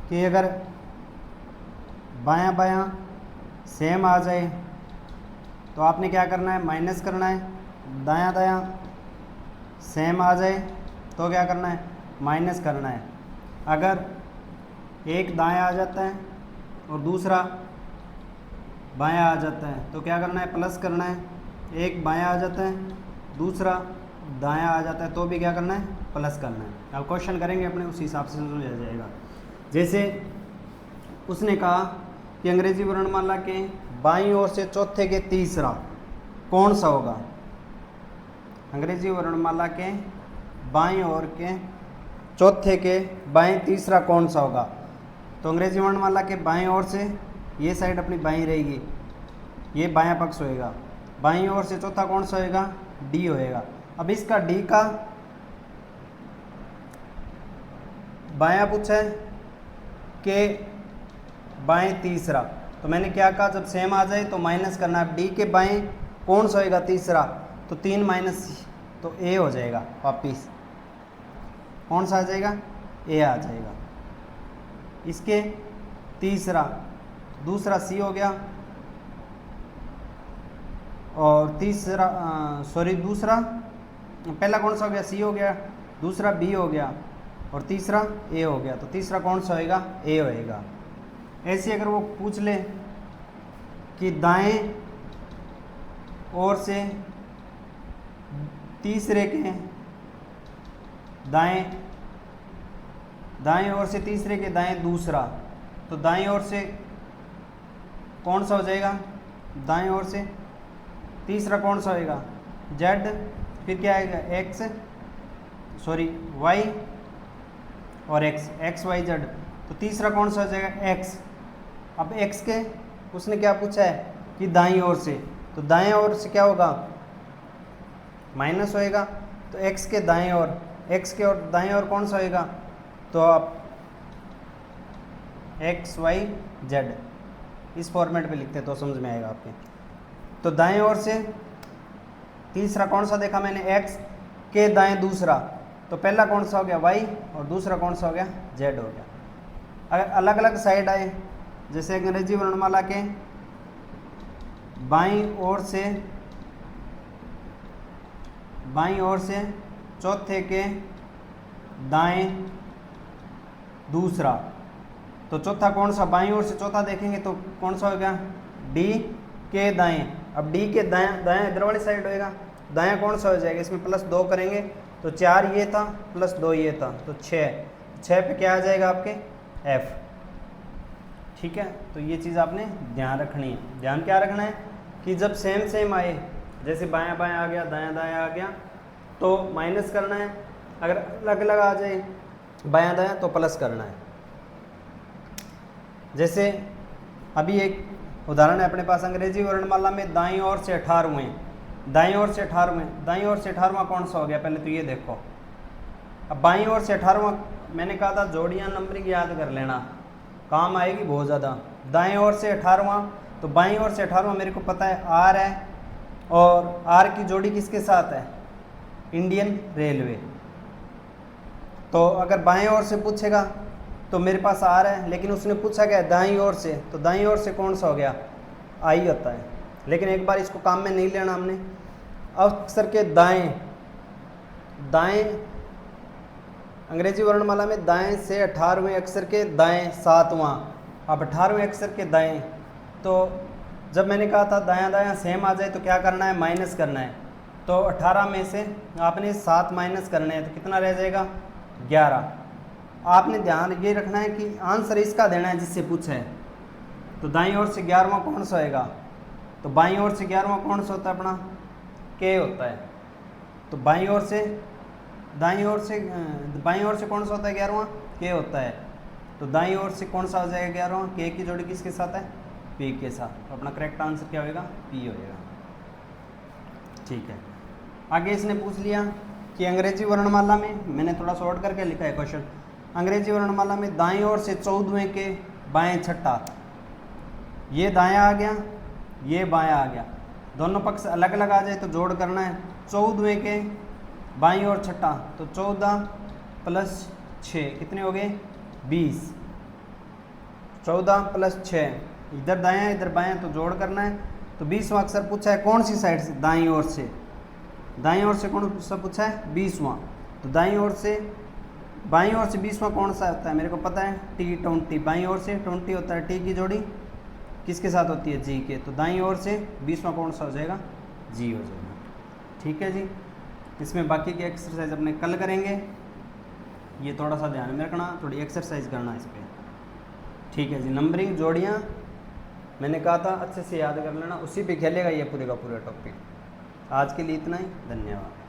कि अगर बायां बायां सेम आ जाए तो आपने क्या करना है, माइनस करना है। दायां दायां सेम आ जाए तो क्या करना है, माइनस करना है। अगर एक दायां आ जाता है और दूसरा बायां आ जाता है तो क्या करना है, प्लस करना है। एक बायां आ जाता है, दूसरा दायां आ जाता है तो भी क्या करना है, प्लस करना है। अब क्वेश्चन करेंगे अपने, उस हिसाब से समझ आ जाएगा। जैसे उसने कहा कि अंग्रेजी वर्णमाला के बाईं ओर से चौथे के तीसरा कौन सा होगा। अंग्रेजी वर्णमाला के बाईं ओर के चौथे के बाएं तीसरा कौन सा होगा। तो अंग्रेजी वर्णमाला के बाईं ओर से ये साइड अपनी बाईं रहेगी, ये बायां पक्ष होएगा। बाईं ओर से चौथा कौन सा होएगा, डी होएगा। अब इसका डी का बायां पूछा है कि बाएं तीसरा, तो मैंने क्या कहा, जब सेम आ जाए तो माइनस करना है। डी के बाएं कौन सा होएगा, तीसरा, तो 3 माइनस तो ए हो जाएगा। वापिस कौन सा आ जाएगा, ए आ जाएगा। इसके तीसरा, दूसरा सी हो गया, और तीसरा दूसरा पहला कौन सा हो गया, सी हो गया, दूसरा बी हो गया, और तीसरा ए हो गया। तो तीसरा कौन सा होएगा, ए होएगा। ऐसे अगर वो पूछ ले कि दाएं ओर से तीसरे के दाएं ओर से तीसरे के दाएं दूसरा, तो दाएं ओर से कौन सा हो जाएगा, दाएं ओर से तीसरा कौन सा होएगा, जेड, फिर क्या आएगा, वाई और एक्स वाई जेड। तो तीसरा कौन सा हो जाएगा, एक्स। अब एक्स के उसने क्या पूछा है कि दाईं ओर से, तो दाएं ओर से क्या होगा, माइनस होएगा। तो एक्स के दाएं ओर, एक्स के और दाएं ओर कौन सा होएगा, तो आप एक्स वाई जेड इस फॉर्मेट पे लिखते हैं तो समझ में आएगा आपके। तो दाएं ओर से तीसरा कौन सा देखा मैंने, एक्स के दाएं दूसरा, तो पहला कौन सा हो गया, वाई, और दूसरा कौन सा हो गया, जेड हो गया। अगर अलग अलग साइड आए, जैसे अंग्रेजी वर्णमाला के बाईं ओर से चौथे के दाएं दूसरा, तो चौथा कौन सा, बाईं ओर से चौथा देखेंगे तो कौन सा होगा, डी के दाएं। अब डी के दाएं इधर वाली साइड होएगा, दायां कौन सा हो जाएगा, इसमें +2 करेंगे तो 4 ये था +2 ये था, तो 6 पे क्या आ जाएगा आपके, एफ। ठीक है, तो ये चीज़ आपने ध्यान रखनी है। ध्यान क्या रखना है कि जब सेम आए, जैसे बायां बायां आ गया, दायां दायां आ गया, तो माइनस करना है। अगर अलग अलग आ जाए बायां दायां तो प्लस करना है। जैसे अभी एक उदाहरण है अपने पास, अंग्रेजी वर्णमाला में दाईं ओर से 18वें, दाईं ओर से 18वां कौन सा हो गया, पहले तो ये देखो। अब बाईं ओर से 18वां, मैंने कहा था जोड़ियां नंबरिंग याद कर लेना, काम आएगी बहुत ज़्यादा। दाएं ओर से 18वां, तो बाईं ओर से 18वां मेरे को पता है आर है, और आर की जोड़ी किसके साथ है, इंडियन रेलवे। तो अगर बाएं ओर से पूछेगा तो मेरे पास आर है, लेकिन उसने पूछा क्या दाईं ओर से, तो दाईं ओर से कौन सा हो गया, आई होता है। लेकिन एक बार इसको काम में नहीं लेना हमने। अक्षर के दाएं अंग्रेजी वर्णमाला में दाएं से 18वें अक्षर के दाएं 7वां। अब 18वें अक्षर के दाएं, तो जब मैंने कहा था दायां दायां सेम आ जाए तो क्या करना है, माइनस करना है। तो 18 में से आपने 7 माइनस करने हैं, तो कितना रह जाएगा, 11। आपने ध्यान ये रखना है कि आंसर इसका देना है जिससे पूछा है। तो दाईं ओर से 11वां कौन सा होएगा, तो बाईं ओर से 11वां कौन सा होता है अपना, के होता है। तो बाईं ओर से कौन सा होता है 11वां, के होता है। तो दाईं ओर से कौन सा हो जाएगा 11वां, के की जोड़ी किसके साथ है, पी के साथ। तो अपना करेक्ट आंसर क्या होएगा, पी होएगा। ठीक है, आगे इसने पूछ लिया कि अंग्रेजी वर्णमाला में, मैंने थोड़ा शॉर्ट करके लिखा है क्वेश्चन, अंग्रेजी वर्णमाला में दाईं ओर से 14वें के बाएं छठा, ये दायां आ गया, ये बायां आ गया, दोनों पक्ष अलग अलग आ जाए तो जोड़ करना है। 14वें के बाईं ओर छठा, तो 14 + 6 कितने हो गए, 20। 14 प्लस 6, इधर दायां इधर बायां तो जोड़ करना है। तो 20वां अक्षर पूछा है कौन सी साइड से, दाईं ओर से। दाईं ओर से कौन सा पूछा है, 20वां। तो दाईं ओर से, बाईं ओर से 20वां कौन सा होता है, मेरे को पता है T20। बाईं ओर से 20 होता है, T की जोड़ी किसके साथ होती है, G के। तो दाईं ओर से 20वां कौन सा हो जाएगा, G हो जाएगा। ठीक है जी। इसमें बाकी की एक्सरसाइज अपने कल करेंगे। ये थोड़ा सा ध्यान में रखना, थोड़ी एक्सरसाइज करना इस पर। ठीक है जी। नंबरिंग जोड़ियाँ मैंने कहा था अच्छे से याद कर लेना, उसी पे खेलेगा ये पूरे का पूरा टॉपिक। आज के लिए इतना ही, धन्यवाद।